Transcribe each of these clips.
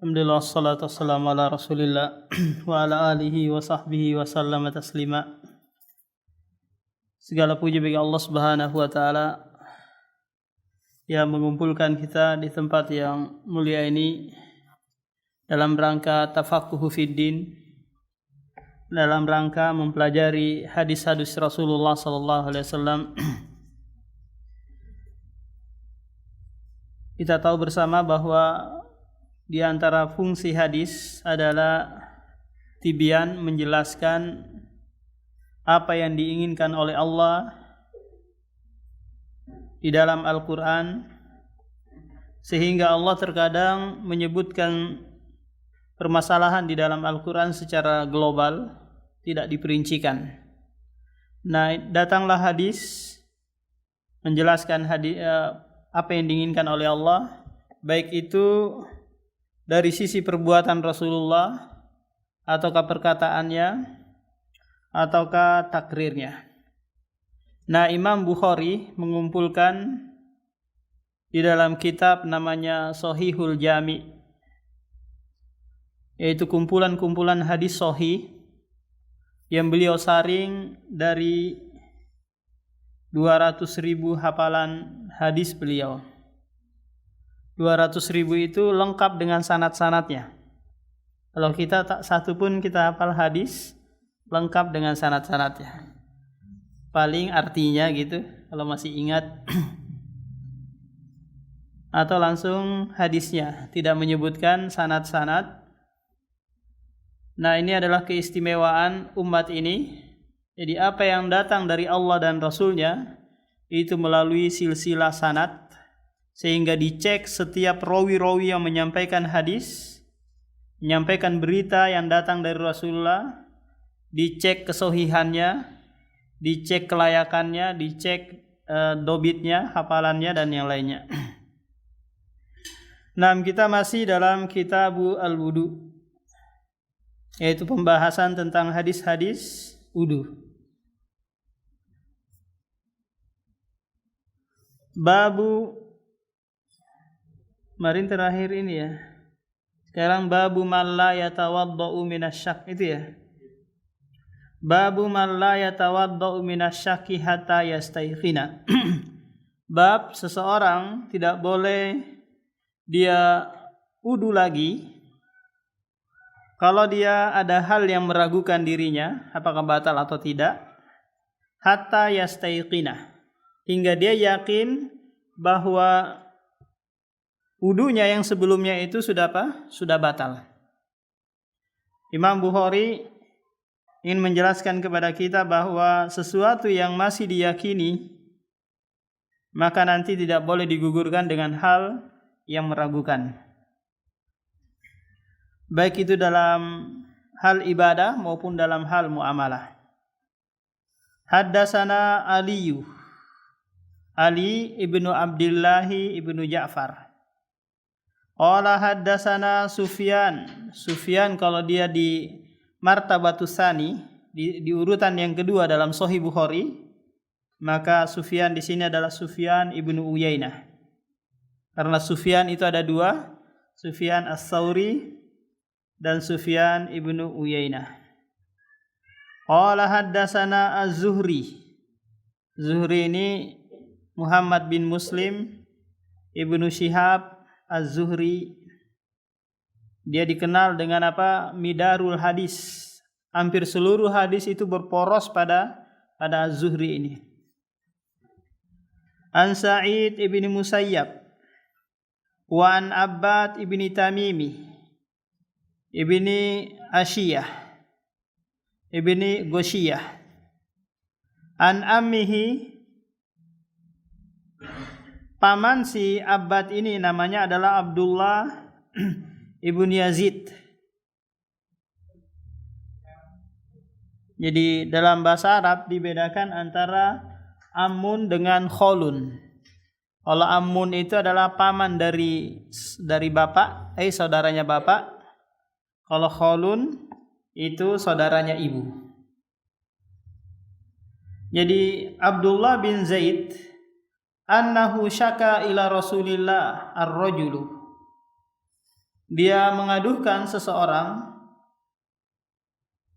Alhamdulillah, wassalatu wassalamu ala rasulillah wa ala alihi wa sahbihi wa sallama taslima. Segala puji bagi Allah subhanahu wa ta'ala yang mengumpulkan kita di tempat yang mulia ini dalam rangka tafaqquhu fiddin, dalam rangka mempelajari hadis-hadis Rasulullah sallallahu alaihi wasallam. Kita tahu bersama bahwa di antara fungsi hadis adalah tibyan, menjelaskan apa yang diinginkan oleh Allah di dalam Al-Quran, sehingga Allah terkadang menyebutkan permasalahan di dalam Al-Quran secara global, tidak diperincikan. Nah, datanglah hadis menjelaskan apa yang diinginkan oleh Allah, baik itu dari sisi perbuatan Rasulullah, ataukah perkataannya, ataukah takrirnya. Nah, Imam Bukhari mengumpulkan di dalam kitab namanya Shahihul Jami', yaitu kumpulan-kumpulan hadis sahih yang beliau saring dari 200.000 hafalan hadis beliau. 200.000 itu lengkap dengan sanad-sanadnya. Kalau kita tak satu pun kita hafal hadis, lengkap dengan sanad-sanadnya. Paling artinya gitu, kalau masih ingat. Atau langsung hadisnya, tidak menyebutkan sanad-sanad. Nah, ini adalah keistimewaan umat ini. Jadi apa yang datang dari Allah dan Rasulnya itu melalui silsilah sanad, sehingga dicek setiap rawi-rawi yang menyampaikan hadis, menyampaikan berita yang datang dari Rasulullah, dicek kesohihannya, dicek kelayakannya, dicek dobitnya, hafalannya, dan yang lainnya. Nah, kita masih dalam Kitabu Al-Wudu, yaitu pembahasan tentang hadis-hadis wudu. Babu kemarin terakhir ini ya. Sekarang babu man la yatawaddau minasyak, itu ya. Babu man la yatawaddau minasyaki hatta yastayqina. Bab seseorang tidak boleh dia wudu lagi kalau dia ada hal yang meragukan dirinya apakah batal atau tidak, hatta yastayqina, hingga dia yakin bahwa wudunya yang sebelumnya itu sudah apa? Sudah batal. Imam Bukhari ingin menjelaskan kepada kita bahwa sesuatu yang masih diyakini maka nanti tidak boleh digugurkan dengan hal yang meragukan. Baik itu dalam hal ibadah maupun dalam hal muamalah. Haddatsana Ali ibnu Abdillahi ibnu Ja'far. Qala haddatsana Sufyan kalau dia di martabatus tsani, di urutan yang kedua dalam Sahih Bukhari, maka Sufyan di sini adalah Sufyan ibnu Uyainah. Karena Sufyan itu ada dua, Sufyan Ats-Tsauri dan Sufyan ibnu Uyainah. Qala haddatsana Az-Zuhri. Zuhri ini Muhammad bin Muslim ibnu Syihab Az-Zuhri. Dia dikenal dengan apa? Midarul hadis. Hampir seluruh hadis itu berporos pada Az-Zuhri ini. An Sa'id ibni Musayyab wa an Abbad ibni Tamimi ibni Asyiyah ibni Gosyiyah an ammihi. Paman si Abbad ini namanya adalah Abdullah ibn Yazid. Jadi dalam bahasa Arab dibedakan antara amun dengan kholun. Kalau amun itu adalah paman dari bapak, saudaranya bapak. Kalau kholun itu saudaranya ibu. Jadi Abdullah bin Zaid annahu syaka ila Rasulillah ar-rajulu. dia mengadukan seseorang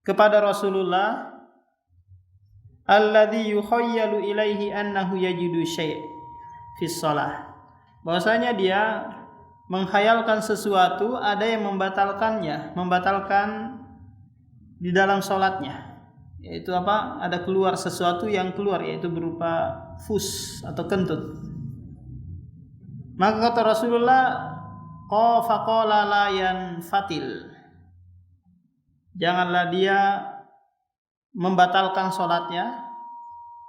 kepada Rasulullah alladzi yukhayyalu ilaihi annahu yajidu syai' fi shalah, bahwasanya dia menghayalkan sesuatu ada yang membatalkan di dalam salatnya, yaitu apa? Ada keluar sesuatu yang keluar, yaitu berupa fus atau kentut. Maka kata Rasulullah, faqala la yanfatil, janganlah dia membatalkan sholatnya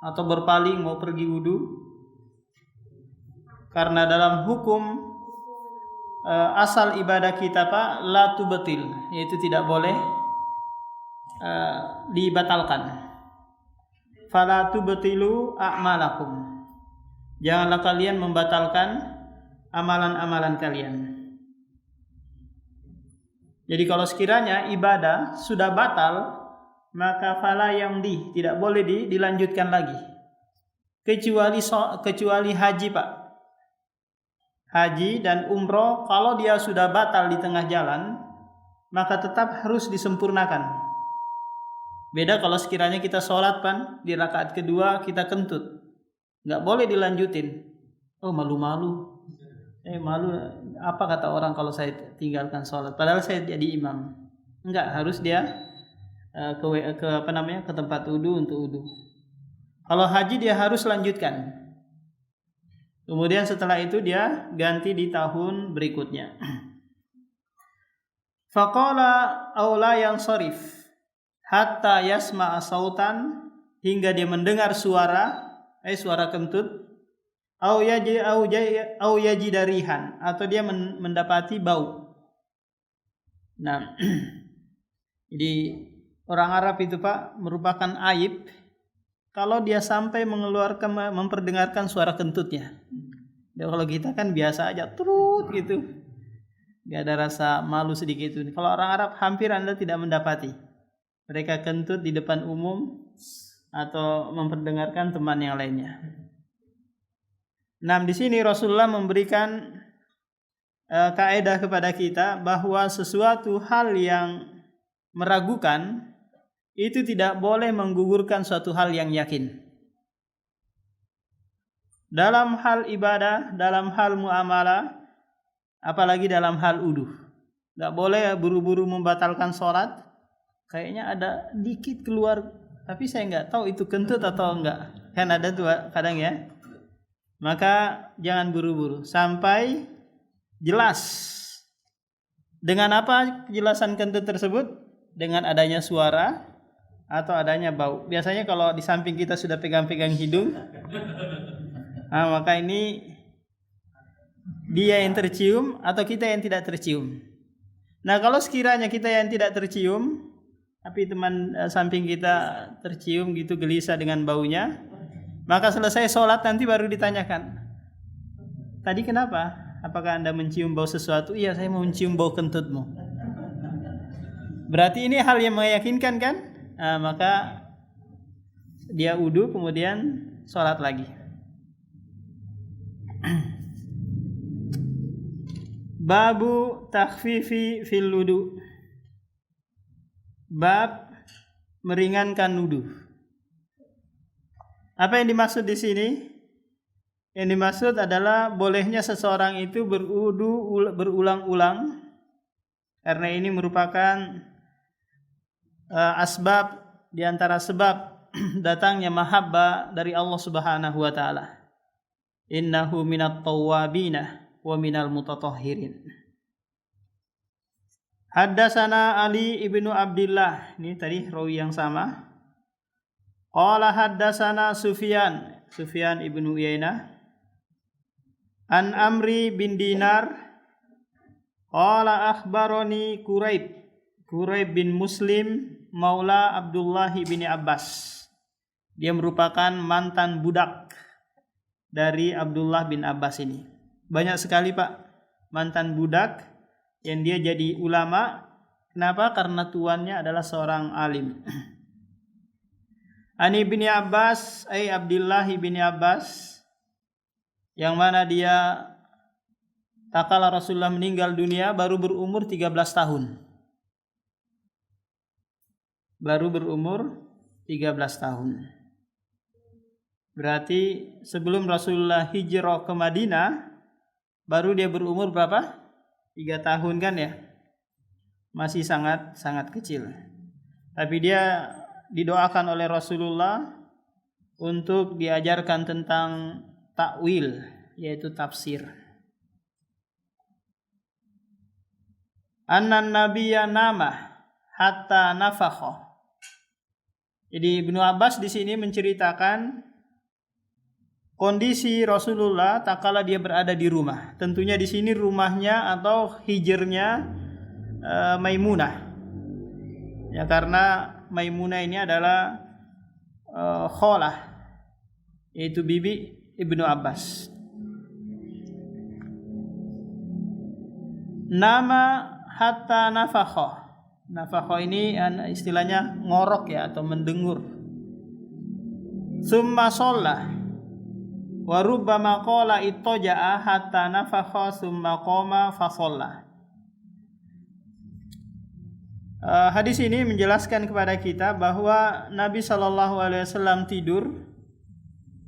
atau berpaling mau pergi wudu, karena dalam hukum asal ibadah kita Pak, la tubatil, yaitu tidak boleh dibatalkan. Fala tubtilu a'malakum, janganlah kalian membatalkan amalan-amalan kalian. Jadi kalau sekiranya ibadah sudah batal, maka fala yamdi, tidak boleh dilanjutkan lagi. Kecuali haji Pak. Haji dan umroh kalau dia sudah batal di tengah jalan, maka tetap harus disempurnakan. Beda kalau sekiranya kita sholat Pan, di rakaat kedua kita kentut, nggak boleh dilanjutin. Oh malu-malu. Malu apa kata orang kalau saya tinggalkan sholat, padahal saya jadi imam. Enggak, harus dia ke tempat wudu untuk wudu. Kalau haji dia harus lanjutkan. Kemudian setelah itu dia ganti di tahun berikutnya. Faqala aula yang sharif hatta yasma'a sautan, hingga dia mendengar suara kentut, au yaji darihan, atau dia mendapati bau. Nah, jadi orang Arab itu Pak merupakan aib kalau dia sampai memperdengarkan suara kentutnya. Dan kalau kita kan biasa aja turut gitu, nggak ada rasa malu sedikit itu. Kalau orang Arab hampir Anda tidak mendapati mereka kentut di depan umum atau memperdengarkan teman yang lainnya. Nah, di sini Rasulullah memberikan kaidah kepada kita bahwa sesuatu hal yang meragukan itu tidak boleh menggugurkan suatu hal yang yakin. Dalam hal ibadah, dalam hal muamalah, apalagi dalam hal wudu. Enggak boleh buru-buru membatalkan sholat. Kayaknya ada dikit keluar, tapi saya enggak tahu itu kentut atau enggak. Kan ada tuh kadang ya. Maka jangan buru-buru sampai jelas. Dengan apa kejelasan kentut tersebut? Dengan adanya suara atau adanya bau. Biasanya kalau di samping kita sudah pegang-pegang hidung, maka ini dia yang tercium atau kita yang tidak tercium. Nah, kalau sekiranya kita yang tidak tercium, tapi teman samping kita tercium gitu, gelisah dengan baunya, maka selesai sholat nanti baru ditanyakan, tadi kenapa? Apakah Anda mencium bau sesuatu? Iya, saya mau mencium bau kentutmu. Berarti ini hal yang meyakinkan kan? Maka dia wudu kemudian sholat lagi. Babu takhfifi fil wudu. Bab meringankan wudu. Apa yang dimaksud di sini? Yang dimaksud adalah bolehnya seseorang itu berwudu berulang-ulang, karena ini merupakan asbab di antara sebab datangnya mahabbah dari Allah Subhanahu wa taala. Innahu minat tawwabina wa minal mutatahhirin. Haddatsana Ali ibnu Abdullah, ini tadi rawi yang sama. Qala haddatsana Sufyan ibnu Uyainah an Amri bin Dinar qala akhbarani Quraib bin Muslim maula Abdullah bin Abbas. Dia merupakan mantan budak dari Abdullah bin Abbas ini. Banyak sekali Pak mantan budak yang dia jadi ulama. Kenapa? Karena tuannya adalah seorang alim. Ani bin Abbas, Abdullah bin Abbas, yang mana dia Tatkala Rasulullah meninggal dunia baru berumur 13 tahun. Baru berumur 13 tahun. Berarti sebelum Rasulullah hijrah ke Madinah baru dia berumur berapa? 3 tahun kan ya? Masih sangat kecil. Tapi dia didoakan oleh Rasulullah untuk diajarkan tentang takwil, yaitu tafsir. Annan nabiyya nama hatta nafakha. Jadi Ibnu Abbas di sini menceritakan kondisi Rasulullah tatkala dia berada di rumah. Tentunya di sini rumahnya atau hijrnya Maimunah. Ya, karena Maimunah ini adalah kholah, yaitu bibi Ibnu Abbas. Nama hatta nafakha. Nafakha ini istilahnya ngorok ya atau mendengur. Summa sholla wa rubbama qala ittaja'a hatta nafakha summa qama fa sholla. Hadis ini menjelaskan kepada kita bahwa Nabi SAW tidur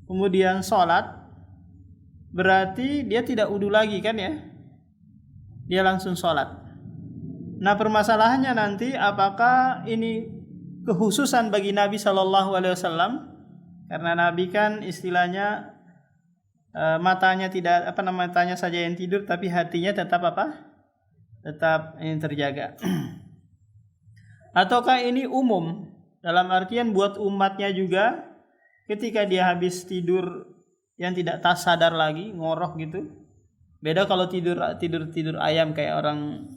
kemudian sholat, berarti dia tidak wudu lagi kan ya, dia langsung sholat. Nah permasalahannya nanti apakah ini kekhususan bagi Nabi SAW, karena Nabi kan istilahnya matanya matanya saja yang tidur tapi hatinya tetap tetap yang terjaga. Ataukah ini umum dalam artian buat umatnya juga ketika dia habis tidur yang tidak sadar lagi ngorok gitu. Beda kalau tidur ayam kayak orang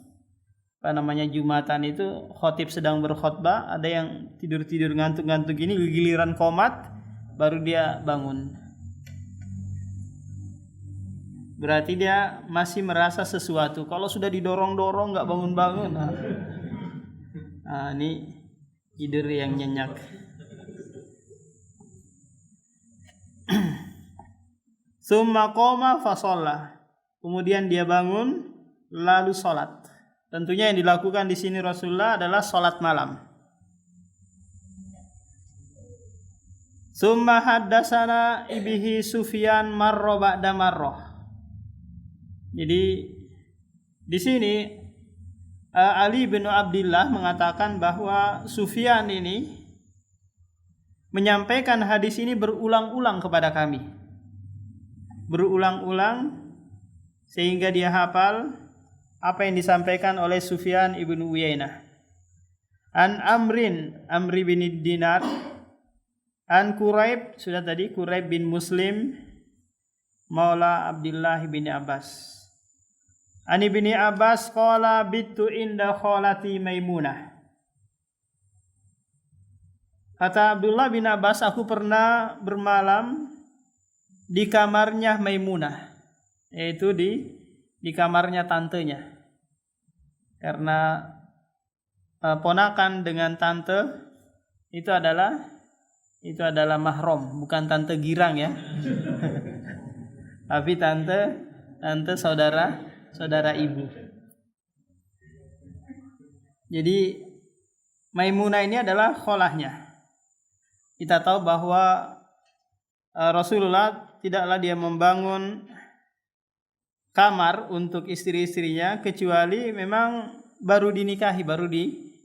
Jumatan itu khotib sedang berkhotbah, ada yang tidur ngantuk gini, giliran qomat baru dia bangun. Berarti dia masih merasa sesuatu. Kalau sudah didorong nggak bangun-bangun, ini tidur yang nyenyak. Summa qoma fa shalla. Kemudian dia bangun lalu salat. Tentunya yang dilakukan di sini Rasulullah adalah salat malam. Summa haddatsana ibihi Sufyan marra ba'da marrah. Jadi di sini Ali bin Abdullah mengatakan bahwa Sufyan ini menyampaikan hadis ini berulang-ulang kepada kami. Berulang-ulang sehingga dia hafal apa yang disampaikan oleh Sufyan ibnu Uyainah. An Amri bin Dinar, an Quraib, sudah tadi Quraib bin Muslim, Maula Abdullah bin Abbas. An ibni Abbas qala bittu inda kholati Maimunah. Kata Abdullah bin Abbas, aku pernah bermalam di kamarnya Maimunah, yaitu di kamarnya tantenya. Karena ponakan dengan tante itu adalah mahram, bukan tante girang ya. Tapi tante saudara ibu. Jadi Maimunah ini adalah kholahnya. Kita tahu bahwa Rasulullah tidaklah dia membangun kamar untuk istri-istrinya kecuali memang baru dinikahi, baru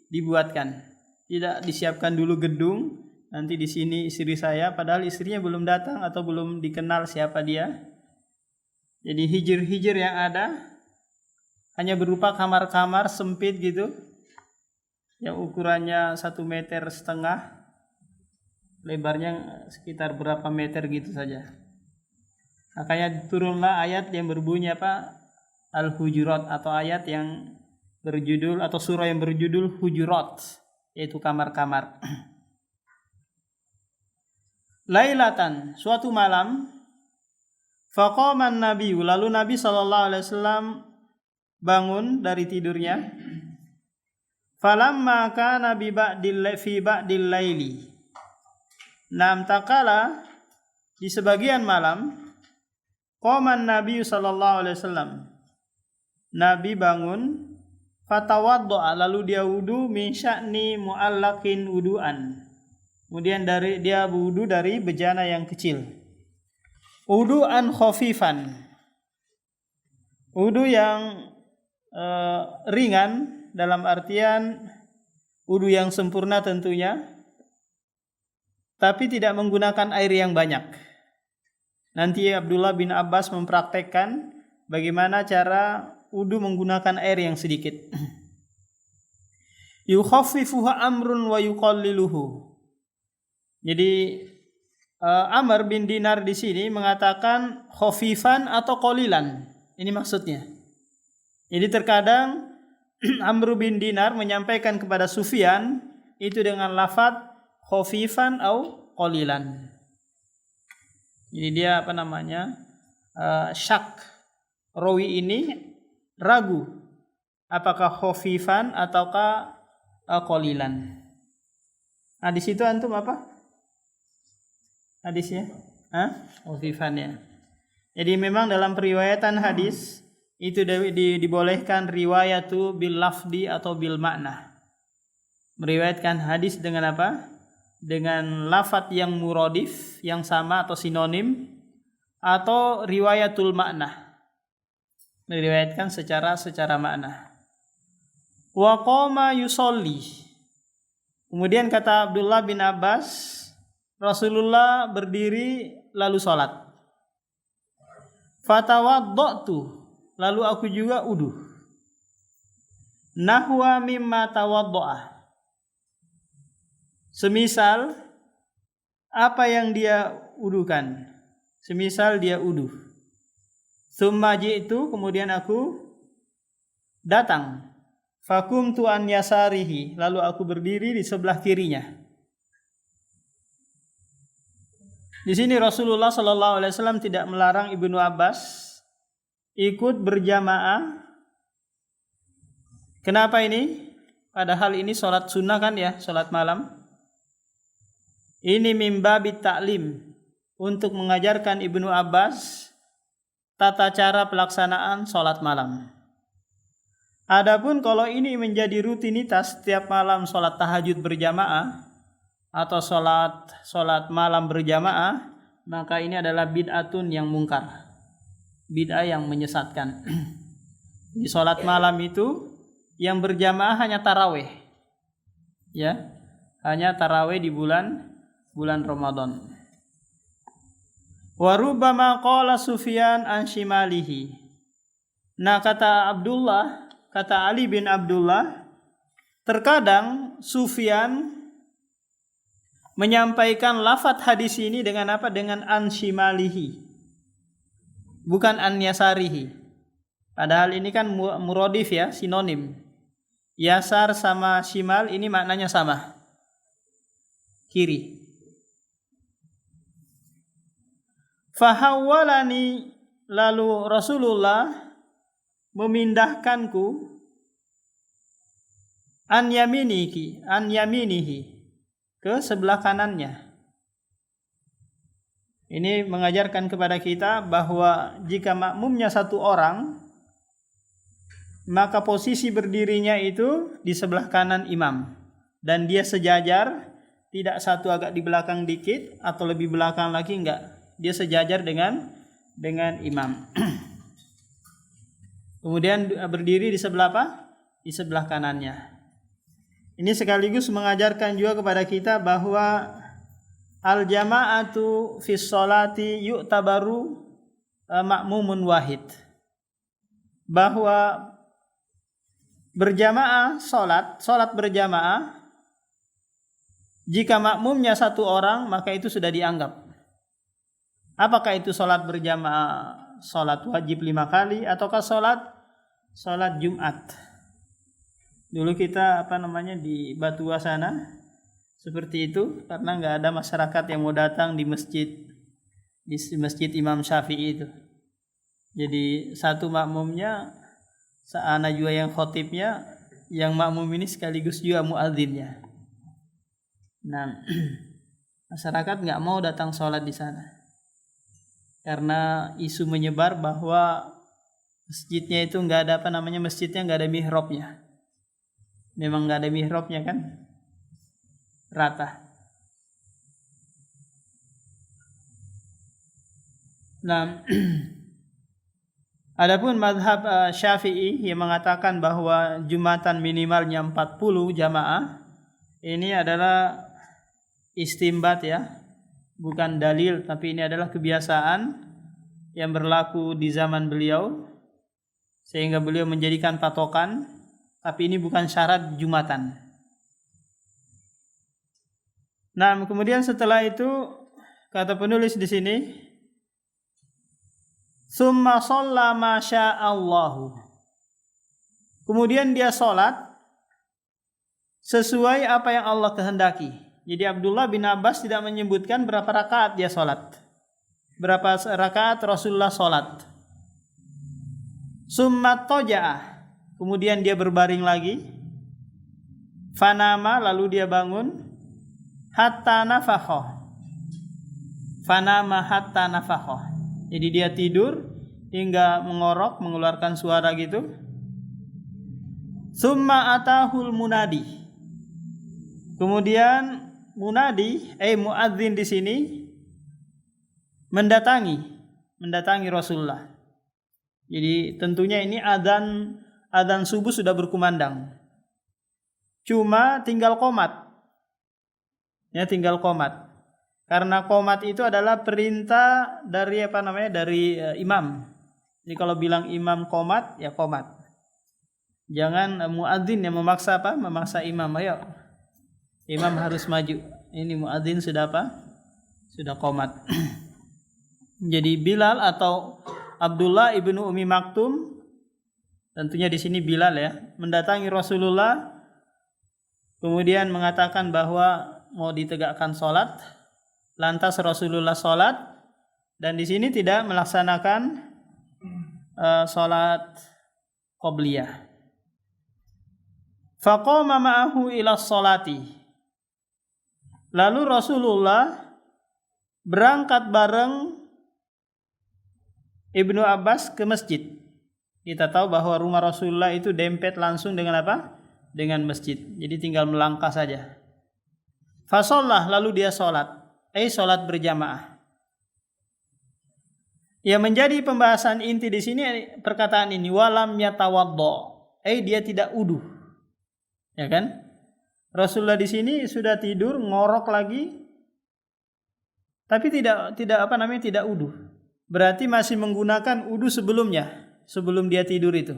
dibuatkan. Tidak disiapkan dulu gedung, nanti di sini istri saya, padahal istrinya belum datang atau belum dikenal siapa dia. Jadi hijr yang ada hanya berupa kamar-kamar sempit gitu, yang ukurannya 1,5 meter, lebarnya sekitar berapa meter gitu saja. Makanya turunlah ayat yang berbunyi Al-Hujurat, atau ayat yang berjudul atau surah yang berjudul Hujurat, yaitu kamar-kamar. Lailatan, suatu malam, faqaman Nabi, lalu Nabi SAW bangun dari tidurnya. Falamma kana fi ba'dil laili. Nam takala di sebagian malam, qaman Nabi sallallahu alaihi wasallam. Nabi bangun, fatawaddo'a, lalu dia wudu, min sya'ni mu'allakin wudu'an. Kemudian dia wudu dari bejana yang kecil. Wudu'an khafifan. Wudu yang ringan, dalam artian wudu yang sempurna tentunya, tapi tidak menggunakan air yang banyak. Nanti Abdullah bin Abbas mempraktekkan bagaimana cara wudu menggunakan air yang sedikit. Yukhaffifuha amrun wa yuqalliluhu. Jadi Amr bin Dinar di sini mengatakan khafifan atau qalilan. Ini maksudnya. Jadi terkadang Amr bin Dinar menyampaikan kepada Sufyan itu dengan lafaz khafifan atau qalilan. Jadi dia syak. Rawi ini ragu apakah khafifan ataukah qalilan. Nah, di situ antum apa? Hadisnya? Khafifan ya. Jadi memang dalam periwayatan hadis itu dibolehkan riwayatu bil lafdi atau bil makna. Meriwayatkan hadis dengan apa? Dengan lafaz yang muradif, yang sama atau sinonim, atau riwayatul makna. Meriwayatkan secara makna. Wa qama yusolli. Kemudian kata Abdullah bin Abbas, Rasulullah berdiri lalu salat. Fatawaddatu, lalu aku juga wudu. Nahwa mimma tawaddo'a. Semisal apa yang dia wudukan. Semisal dia wudu. Tsumma ji'tu, kemudian aku datang. Fakumtu an yasarihi, lalu aku berdiri di sebelah kirinya. Di sini Rasulullah sallallahu alaihi wasallam tidak melarang Ibnu Abbas ikut berjamaah. Kenapa ini? Padahal ini sholat sunnah kan ya, sholat malam. Ini mimbabit ta'lim, untuk mengajarkan Ibnu Abbas tata cara pelaksanaan sholat malam. Adapun kalau ini menjadi rutinitas setiap malam sholat tahajud berjamaah atau sholat malam berjamaah, maka ini adalah bid'atun yang mungkar, bid'ah yang menyesatkan. Di sholat malam itu yang berjamaah hanya tarawih, ya, hanya tarawih di bulan Ramadan. Wa rubbama qala Sufyan an shimalihi. Nah, kata Ali bin Abdullah, terkadang Sufyan menyampaikan lafaz hadis ini dengan apa? Dengan an shimalihi, bukan an yasarihi. Padahal ini kan muradif ya, sinonim. Yasar sama shimal ini maknanya sama, kiri. Fahawwalani, lalu Rasulullah memindahkanku an yaminihi, ke sebelah kanannya. Ini mengajarkan kepada kita bahwa jika makmumnya satu orang, maka posisi berdirinya itu di sebelah kanan imam, dan dia sejajar, tidak satu agak di belakang dikit atau lebih belakang lagi, enggak. Dia sejajar dengan imam. Kemudian berdiri di sebelah apa? Di sebelah kanannya. Ini sekaligus mengajarkan juga kepada kita bahwa al-jama'atu fi sholati yu'tabaru makmumun wahid. Bahwa berjamaah salat berjamaah, jika makmumnya satu orang, maka itu sudah dianggap. Apakah itu salat berjamaah, salat wajib 5 kali, ataukah salat Jumat? Dulu kita di Batua sana seperti itu, karena nggak ada masyarakat yang mau datang di masjid Imam Syafi'i itu. Jadi satu makmumnya, seana juga yang khotibnya, yang makmum ini sekaligus juga muadzinnya. Nah, masyarakat nggak mau datang sholat di sana karena isu menyebar bahwa Masjidnya itu nggak ada masjidnya nggak ada mihrabnya. Memang nggak ada mihrabnya kan, rata. Nah, adapun mazhab Syafi'i yang mengatakan bahwa Jumatan minimalnya 40 jamaah, ini adalah istimbat ya, bukan dalil, tapi ini adalah kebiasaan yang berlaku di zaman beliau sehingga beliau menjadikan patokan, tapi ini bukan syarat Jumatan. Nah, kemudian setelah itu kata penulis di sini, summa shalla ma sya'allahu. Kemudian dia salat sesuai apa yang Allah kehendaki. Jadi Abdullah bin Abbas tidak menyebutkan berapa rakaat dia salat. Berapa rakaat Rasulullah salat. Summa taja'ah. Kemudian dia berbaring lagi. Fanama, lalu dia bangun. Hatta nafakha. Fanama hatta nafakha. Jadi dia tidur hingga mengorok, mengeluarkan suara gitu. Summa atahul munadi. Kemudian munadi, muadzin di sini mendatangi Rasulullah. Jadi tentunya ini adzan subuh sudah berkumandang. Cuma tinggal qomat. Ya, tinggal qomat. Karena qomat itu adalah perintah dari dari imam. Jadi kalau bilang imam qomat, ya qomat. Jangan muadzin yang memaksa memaksa imam. Ayo. Imam harus maju. Ini muadzin sudah Sudah qomat. Jadi Bilal atau Abdullah ibnu Umi Maktum, tentunya di sini Bilal ya, mendatangi Rasulullah, kemudian mengatakan bahwa mau ditegakkan sholat. Lantas Rasulullah sholat, dan di sini tidak melaksanakan sholat qobliyah. Faqama ma'ahu ila sholati. Lalu Rasulullah berangkat bareng Ibnu Abbas ke masjid. Kita tahu bahwa rumah Rasulullah itu dempet langsung dengan dengan masjid. Jadi tinggal melangkah saja. Fasollah, lalu dia sholat. Sholat berjamaah. Yang menjadi pembahasan inti di sini perkataan ini, walam yatawaddo. Dia tidak wudu. Ya kan? Rasulullah di sini sudah tidur, ngorok lagi, tapi tidak wudu. Berarti masih menggunakan wudu sebelumnya, sebelum dia tidur itu.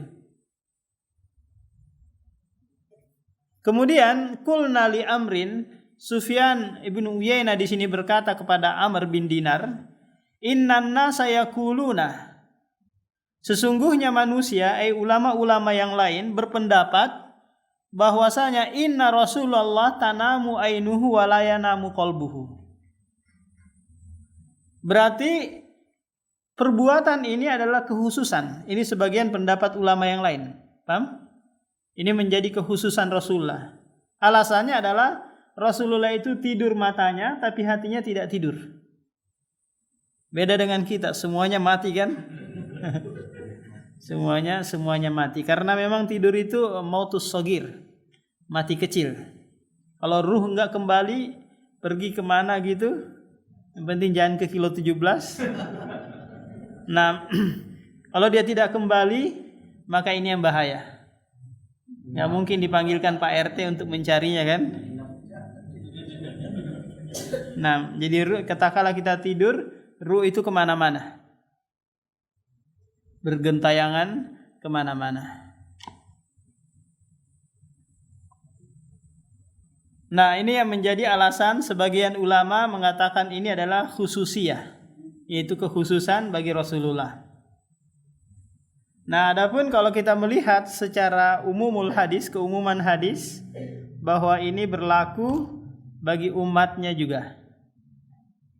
Kemudian qulna li Amrin, Sufyan ibnu Uyainah di sini berkata kepada Amr bin Dinar, innan nasa yaquluna, sesungguhnya manusia, ulama-ulama yang lain berpendapat bahwasanya inna Rasulullah tanamu ainuhu wa la yanamu qalbuhu. Berarti perbuatan ini adalah kekhususan. Ini sebagian pendapat ulama yang lain. Paham? Ini menjadi kekhususan Rasulullah. Alasannya adalah Rasulullah itu tidur matanya, tapi hatinya tidak tidur. Beda dengan kita, semuanya mati kan? semuanya mati. Karena memang tidur itu mautus shogir, mati kecil. Kalau ruh enggak kembali, pergi kemana gitu, yang penting jangan ke kilo 17. Nah, kalau dia tidak kembali, maka ini yang bahaya. Nggak mungkin dipanggilkan Pak RT untuk mencarinya kan? Nah, jadi katakanlah kita tidur, ruh itu kemana-mana, bergentayangan kemana-mana. Nah, ini yang menjadi alasan sebagian ulama mengatakan ini adalah khususiyah, yaitu kekhususan bagi Rasulullah. Nah, adapun kalau kita melihat secara umumul hadis, keumuman hadis, bahwa ini berlaku bagi umatnya juga.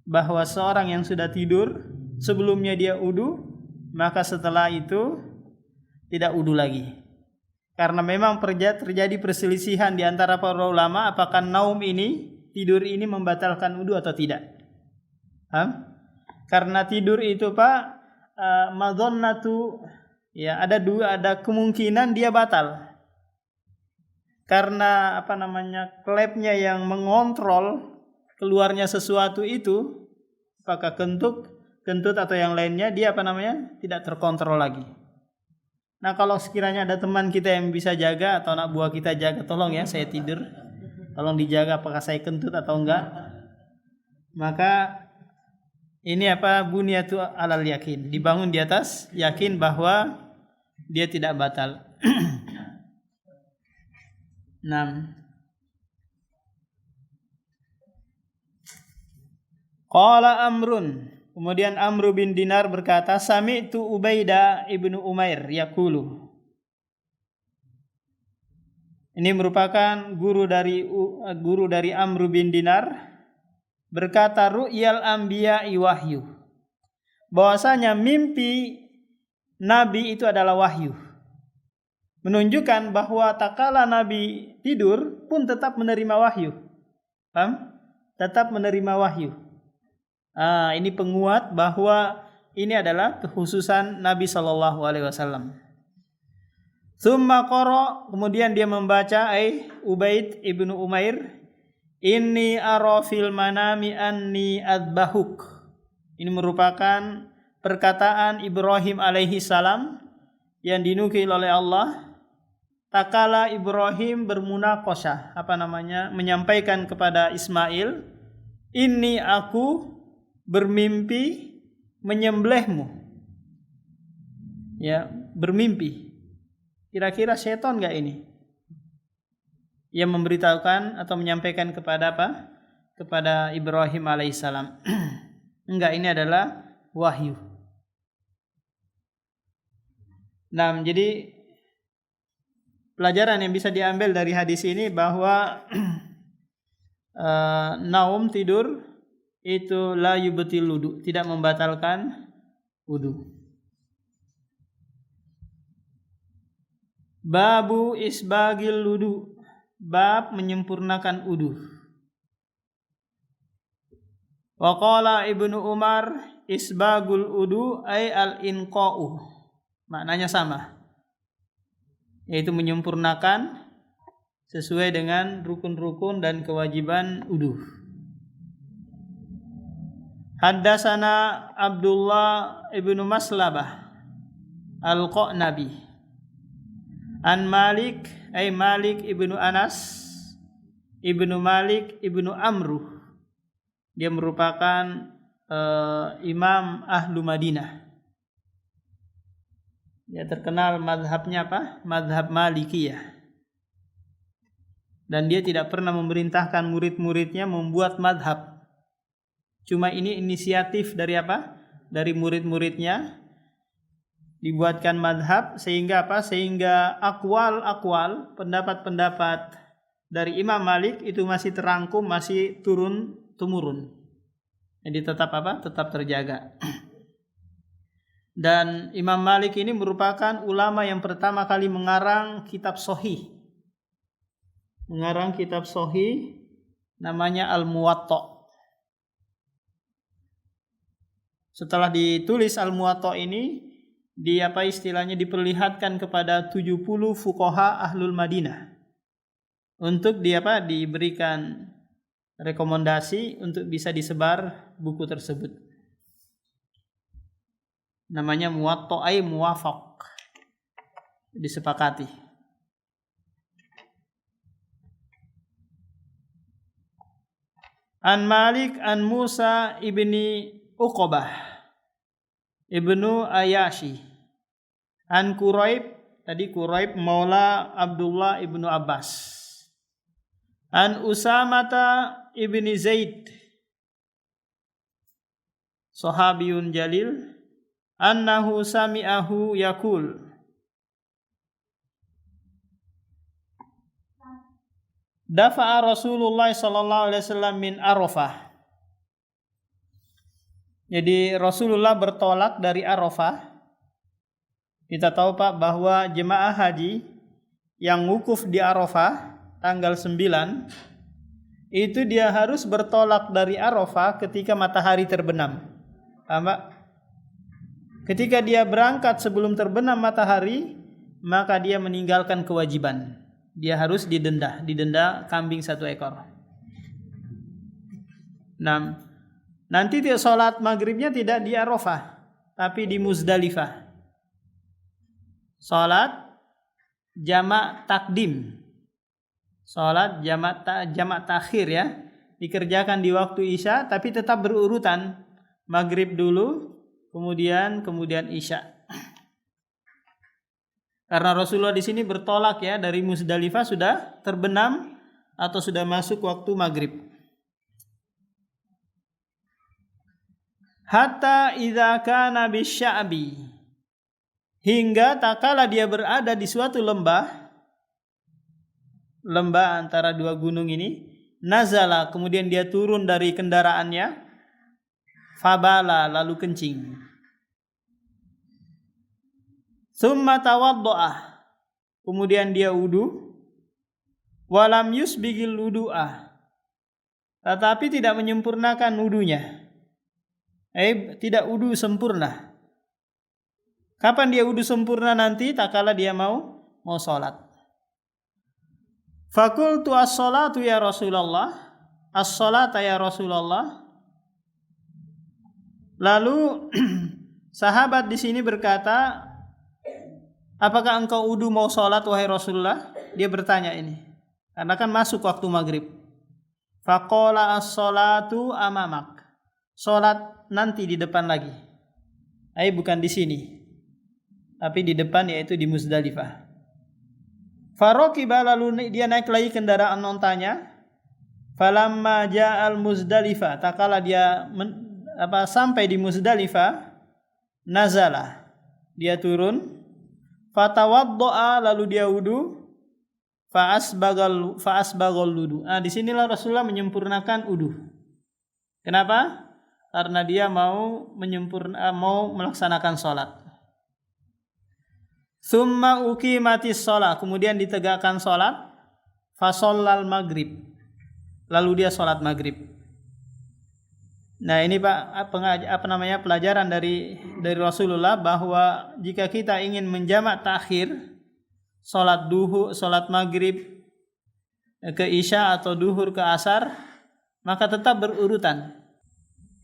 Bahwa seorang yang sudah tidur, sebelumnya dia wudu, maka setelah itu tidak wudu lagi. Karena memang terjadi perselisihan di antara para ulama, apakah naum ini, tidur ini membatalkan wudu atau tidak. Karena tidur itu Pak, madhonnatu Ya, ada kemungkinan dia batal. Karena klepnya yang mengontrol keluarnya sesuatu itu, apakah kentut atau yang lainnya, dia tidak terkontrol lagi. Nah, kalau sekiranya ada teman kita yang bisa jaga atau anak buah kita jaga, tolong ya, saya tidur, tolong dijaga apakah saya kentut atau enggak. Maka ini bunyatu alal yakin, dibangun di atas yakin bahwa dia tidak batal. 6. Qala Amrun, kemudian Amr bin Dinar berkata, sami'tu Ubaidah ibnu Umair yaqulu. Ini merupakan guru dari Amr bin Dinar, berkata ru'yal anbiya'i wahyu, bahwasanya mimpi nabi itu adalah wahyu, menunjukkan bahwa tatkala nabi tidur pun tetap menerima wahyu. Paham? Tetap menerima wahyu. Ini penguat bahwa ini adalah kekhususan Nabi sallallahu alaihi wasallam. Tsumma qara, kemudian dia membaca Ubaid ibnu Umair, inni ara fil manami anni adbahuk. Ini merupakan perkataan Ibrahim alaihi salam yang dinukil oleh Allah tatkala Ibrahim bermunaqasyah, menyampaikan kepada Ismail, inni aku bermimpi menyembelihmu. Ya, bermimpi. Kira-kira setan enggak ini? Yang memberitahukan atau menyampaikan kepada kepada Ibrahim alaihissalam. Enggak, ini adalah wahyu. Nah, jadi pelajaran yang bisa diambil dari hadis ini bahwa naum tidur itu la yubtil wudu, tidak membatalkan wudu. Babu isbagil wudu, bab menyempurnakan wudu. Wa qala Ibnu Umar isbagul wudu ay al-inqa'u. Maknanya sama, yaitu menyempurnakan sesuai dengan rukun-rukun dan kewajiban wudu. Haddasana Abdullah ibnu Maslabah al-Qanabi an Malik ay Malik ibnu Anas ibnu Malik ibnu Amru. Dia merupakan imam ahlu Madinah. Dia terkenal mazhabnya mazhab Malikiyah. Dan dia tidak pernah memerintahkan murid-muridnya membuat mazhab. Cuma ini inisiatif dari dari murid-muridnya dibuatkan mazhab, sehingga sehingga akwal-akwal, pendapat-pendapat dari Imam Malik itu masih terangkum, masih turun-temurun. Jadi tetap tetap terjaga. Dan Imam Malik ini merupakan ulama yang pertama kali mengarang kitab sahih. Mengarang kitab sahih namanya Al-Muwatta. Setelah ditulis Al-Muwatta ini, istilahnya diperlihatkan kepada 70 fuqaha ahlul Madinah untuk diberikan rekomendasi untuk bisa disebar buku tersebut. Namanya Muwatta ay muwafaq, disepakati. An Malik an Musa ibni Uqbah ibnu Ayashi an Quraib, tadi Quraib maula Abdullah ibnu Abbas, an Usamata ibni Zaid sahabiyun jalil, annahu sami'ahu yaqul, dafa'a Rasulullah sallallahu alaihi wasallam min Arafah. Jadi Rasulullah bertolak dari Arafah. Kita tahu bahwa jemaah haji yang wukuf di Arafah tanggal 9 itu dia harus bertolak dari Arafah ketika matahari terbenam. Paham, Pak? Ketika dia berangkat sebelum terbenam matahari, maka dia meninggalkan kewajiban. Dia harus didenda kambing 1 ekor. Nah, nanti dia sholat maghribnya tidak di Arafah, tapi di Muzdalifah. Sholat jamak takdim, sholat jamak takhir ya, dikerjakan di waktu Isya, tapi tetap berurutan. Maghrib dulu, kemudian Isya. Karena Rasulullah di sini bertolak ya, dari Muzdalifah sudah terbenam atau sudah masuk waktu maghrib. Hatta idza kana bisya'bi, hingga tatkala dia berada di suatu lembah antara 2 gunung ini, nazala, kemudian dia turun dari kendaraannya, fabala, lalu kencing. Tsumma tawaddo'ah, kemudian dia wudu, walam yusbigil wudu'ah, tetapi tidak menyempurnakan wudunya. Tidak wudu sempurna. Kapan dia wudu sempurna? Nanti tatkala dia mau sholat. Fakultu as-salatu ya Rasulullah, as-salata ya Rasulullah. Lalu sahabat di sini berkata, apakah engkau wudu mau sholat wahai Rasulullah? Dia bertanya ini, karena kan masuk waktu maghrib. Faqala as-salatu amamak, sholat nanti di depan lagi. Bukan di sini, tapi di depan, yaitu di Muzdalifah. Farokiba, lalu dia naik lagi kendaraan ontanya. Falamma ja'al Muzdalifah, tatkala dia sampai di Muzdalifah, nazala, dia turun. Fatawaddo'a, lalu dia wudu. Fa'asbagal wudu. Disinilah Rasulullah menyempurnakan wudu. Kenapa? Karena dia mau melaksanakan sholat. Tsumma uqimatis sholat, kemudian ditegakkan sholat. Fashollal maghrib, lalu dia sholat maghrib. Nah, ini Pak, pelajaran dari Rasulullah, bahwa jika kita ingin menjamak takhir sholat duhur, sholat maghrib ke isya atau duhur ke asar, maka tetap berurutan.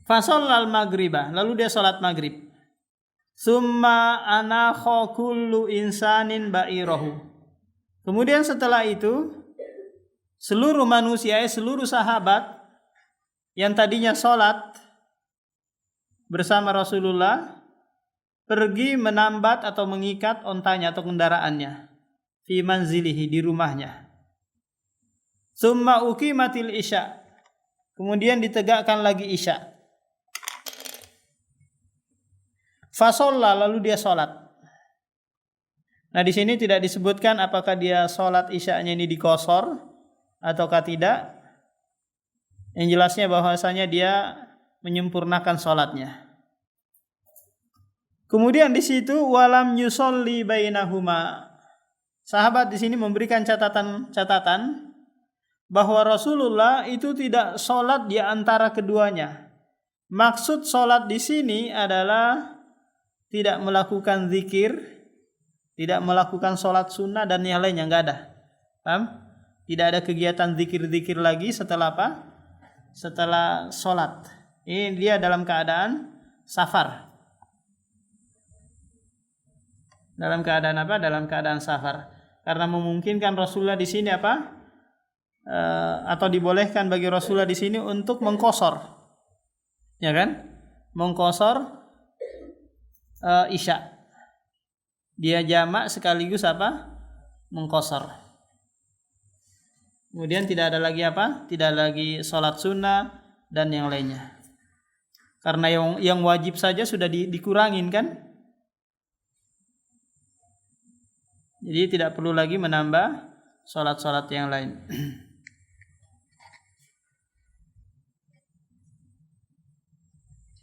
Fashollal maghribah, lalu dia sholat maghrib. Summa anakha kullu insanin ba'irahu, kemudian setelah itu seluruh manusia, seluruh sahabat yang tadinya sholat bersama Rasulullah, pergi menambat atau mengikat ontanya atau kendaraannya, fi manzilihi, di rumahnya. Summa uqimatil isya, kemudian ditegakkan lagi isya. Fasolla, lalu dia sholat. Nah, di sini tidak disebutkan apakah dia sholat isyanya ini dikosor ataukah tidak. Yang jelasnya bahwasanya dia menyempurnakan sholatnya. Kemudian di situ walam yusolli bainahuma. Sahabat di sini memberikan catatan bahwa Rasulullah itu tidak sholat di antara keduanya. Maksud sholat di sini adalah tidak melakukan zikir, tidak melakukan sholat sunnah dan yang lainnya, enggak ada. Paham? Tidak ada kegiatan zikir-zikir lagi setelah apa? Setelah sholat. Ini dia dalam keadaan safar. Dalam keadaan apa? Dalam keadaan safar. Karena memungkinkan Rasulullah di sini apa? Atau dibolehkan bagi Rasulullah di sini untuk mengqosor. Ya kan? Mengqosor isya. Dia jamak sekaligus apa? Mengqosor. Kemudian tidak ada lagi apa? Tidak ada lagi sholat sunnah dan yang lainnya. Karena yang wajib saja sudah dikurangin kan? Jadi tidak perlu lagi menambah sholat-sholat yang lain.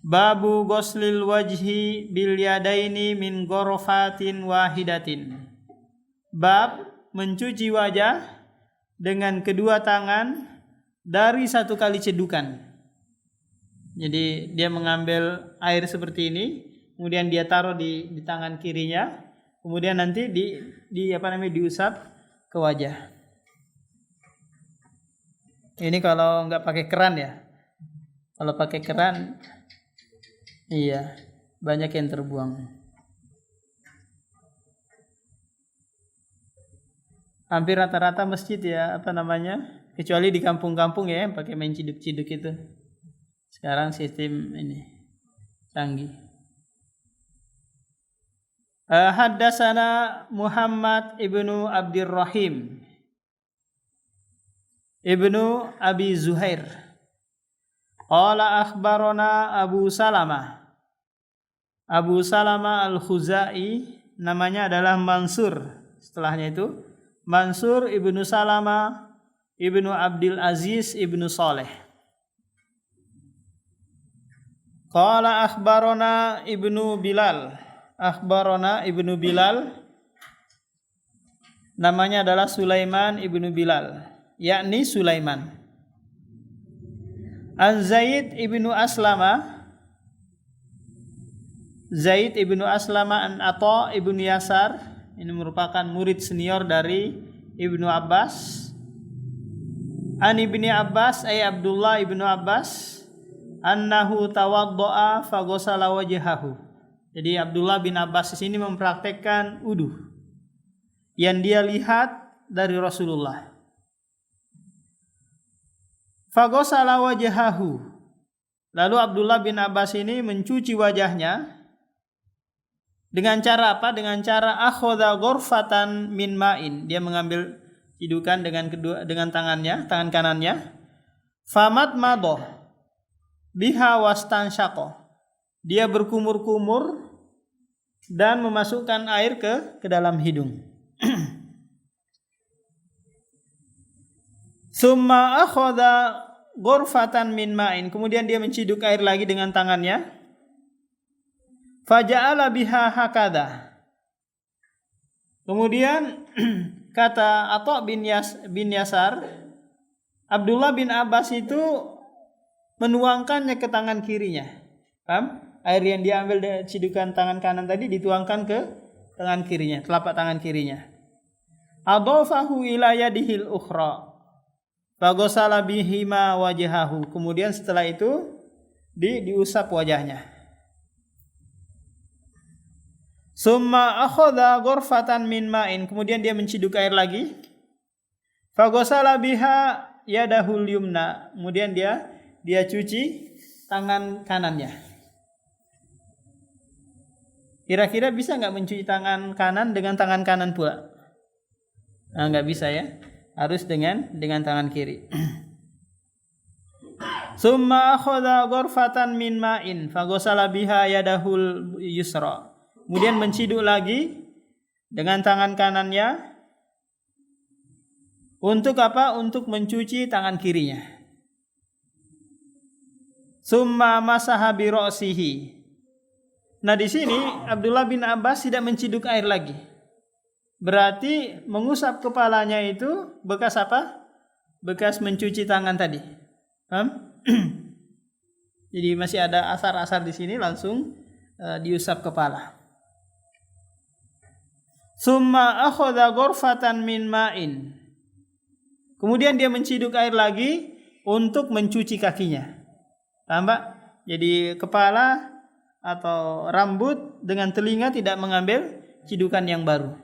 Babu ghuslil wajhi bil yadaini min ghorofatin wahidatin. Bab mencuci wajah dengan kedua tangan dari satu kali cedukan. Jadi dia mengambil air seperti ini, kemudian dia taruh di tangan kirinya, kemudian nanti diusap ke wajah. Ini kalau nggak pakai keran ya. Kalau pakai keran, iya banyak yang terbuang. Hampir rata-rata masjid ya, kecuali di kampung-kampung ya, yang pakai main ciduk-ciduk itu. Sekarang sistem ini canggih. Haddatsana Muhammad ibnu Abdurrahim ibnu Abi Zuhair. Qala akhbarana Abu Salamah. Abu Salamah al-Khuzai, namanya adalah Mansur. Setelahnya itu Mansur ibnu Salamah ibnu Abdul Aziz ibnu Saleh. Qala akhbarana ibnu Bilal. Akhbarana ibnu Bilal, namanya adalah Sulaiman ibnu Bilal, yakni Sulaiman. An Zaid ibnu Aslama. Zaid ibnu Aslama an Atha ibnu Yasar. Ini merupakan murid senior dari Ibnu Abbas. An Ibni Abbas ay Abdullah ibnu Abbas annahu tawaddo'a faghasala wajhahu. Jadi Abdullah bin Abbas di sini mempraktekkan wudu yang dia lihat dari Rasulullah. Faghasala wajhahu. Lalu Abdullah bin Abbas ini mencuci wajahnya dengan cara apa? Dengan cara akhadha ghurfatan min ma'in. Dia mengambil cidukan dengan tangan kanannya. Famat madoh biha wastansyaqa. Dia berkumur-kumur dan memasukkan air ke dalam hidung. Summa akhadha ghurfatan min ma'in. Kemudian dia menciduk air lagi dengan tangannya. Faja'ala biha hakadha. Kemudian kata Atha bin Yasar, Abdullah bin Abbas itu menuangkannya ke tangan kirinya. Paham? Air yang dia ambil dari cidukan tangan kanan tadi dituangkan ke tangan kirinya, telapak tangan kirinya. Adhafahu ila yadihil ukhra. Faghasala bihima wajhahu. Kemudian setelah itu diusap wajahnya. Summa akhadha ghurfatan min ma'in. Kemudian dia menciduk air lagi. Faghasala biha yadahul yumna. Kemudian dia cuci tangan kanannya. Kira-kira bisa nggak mencuci tangan kanan dengan tangan kanan pula? Nah, nggak bisa ya. Harus dengan tangan kiri. Summa akhadha ghurfatan min ma'in faghasala biha yadahul yusra. Kemudian menciduk lagi dengan tangan kanannya. Untuk apa? Untuk mencuci tangan kirinya. Summa masaha bi ra'sihi. Nah, di sini Abdullah bin Abbas tidak menciduk air lagi. Berarti mengusap kepalanya itu bekas apa? Bekas mencuci tangan tadi. Paham? Jadi masih ada asar-asar di sini, langsung diusap kepala. Summa akhadha ghurfatan min ma'in. Kemudian dia menciduk air lagi untuk mencuci kakinya. Paham, Pak? Jadi kepala atau rambut dengan telinga tidak mengambil cidukan yang baru,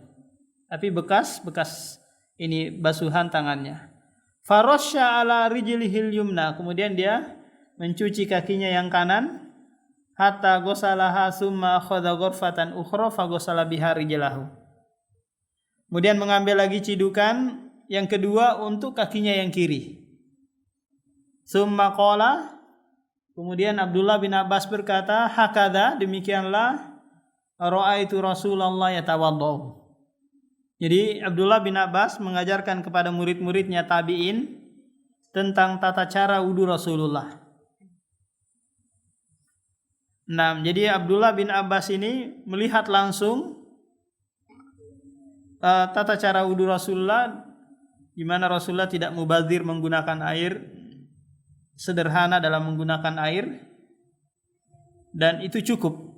tapi bekas ini basuhan tangannya. Farasya ala rijlihil yumna. Kemudian dia mencuci kakinya yang kanan. Hatta ghasalaha summa akhadha ghurfatan ukhra faghasala biha rijlahu. Kemudian mengambil lagi cidukan yang kedua untuk kakinya yang kiri. Summa qala. Kemudian Abdullah bin Abbas berkata, hakadha, demikianlah ra'aitu Rasulullah yatawaddau. Jadi Abdullah bin Abbas mengajarkan kepada murid-muridnya tabi'in tentang tata cara wudu Rasulullah. Nah, jadi Abdullah bin Abbas ini melihat langsung tata cara wudu Rasulullah, di mana Rasulullah tidak mubazir menggunakan air, sederhana dalam menggunakan air, dan itu cukup.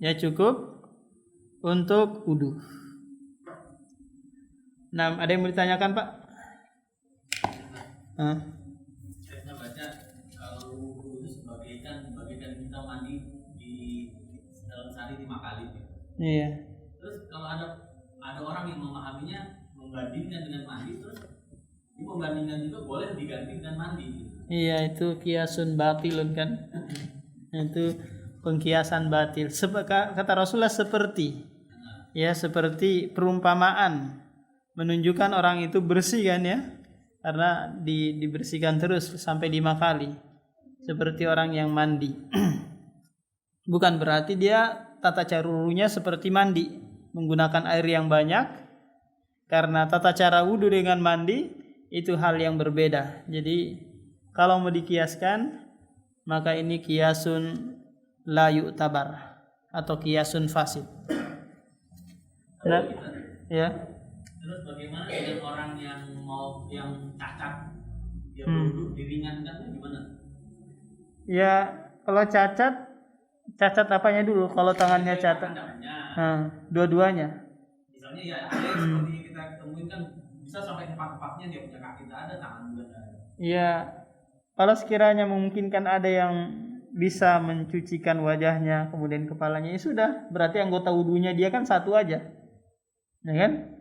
Ya cukup untuk wudu. Nah, ada yang mau ditanyakan, Pak? Saya baca kalau wudu itu bagaikan kita mandi di dalam sehari 5 kali. Iya. Terus kalau ada orang yang memahaminya membandingkan dengan mandi, terus ini membandingkan juga boleh diganti dengan mandi. Iya, itu kiasun batilun kan. Itu pengkiasan batil. Kata Rasulullah seperti perumpamaan menunjukkan orang itu bersih kan ya, karena dibersihkan terus sampai 5 kali seperti orang yang mandi. Bukan berarti dia tata cara wudunya seperti mandi menggunakan air yang banyak, karena tata cara wudu dengan mandi itu hal yang berbeda. Jadi kalau mau dikiaskan maka ini kiasun la yu'tabar atau kiasun fasid. Ya. Terus bagaimana dengan orang yang cacat, dia berwudu diringankan gimana? Ya, kalau cacat apanya dulu? Kalau tangannya cacat, dua-duanya. Misalnya ya ada yang seperti kita temuin kan bisa sampai empat-empatnya dia punya kaki tak ada, tangan juga tak ada. Ya, kalau sekiranya memungkinkan ada yang bisa mencucikan wajahnya kemudian kepalanya, ya sudah, berarti anggota wudunya dia kan satu aja, ya kan?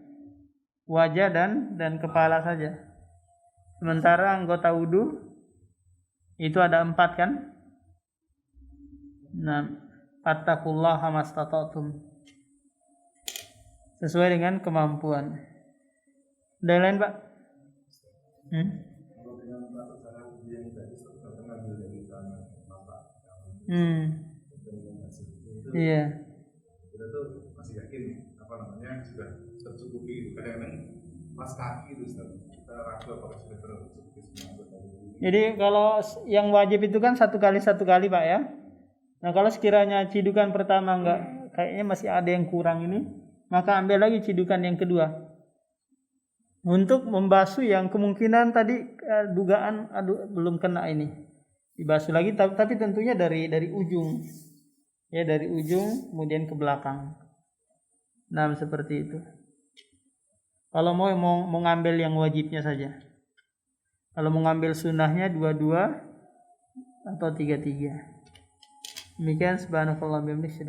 Wajah dan kepala saja. Sementara anggota wudu itu ada 4 kan? Nah, fattaqullaha mastata'tum. Sesuai dengan kemampuan. Ada yang lain, Pak? Iya. Kita tuh masih yakin sudah tercukupi. Kadang-kadang pas kaki itu kita ragu apakah sudah tercukupi semua. Jadi kalau yang wajib itu kan 1 kali Pak ya. Nah kalau sekiranya cidukan pertama enggak, kayaknya masih ada yang kurang ini, maka ambil lagi cidukan yang kedua untuk membasuh yang kemungkinan tadi dugaan belum kena ini, dibasuh lagi, tapi tentunya dari ujung ya, dari ujung kemudian ke belakang. Nah seperti itu. Kalau mau ngambil yang wajibnya saja. Kalau mau ngambil sunnahnya 2-2 atau 3-3. Demikian subhanallah bihamdihi.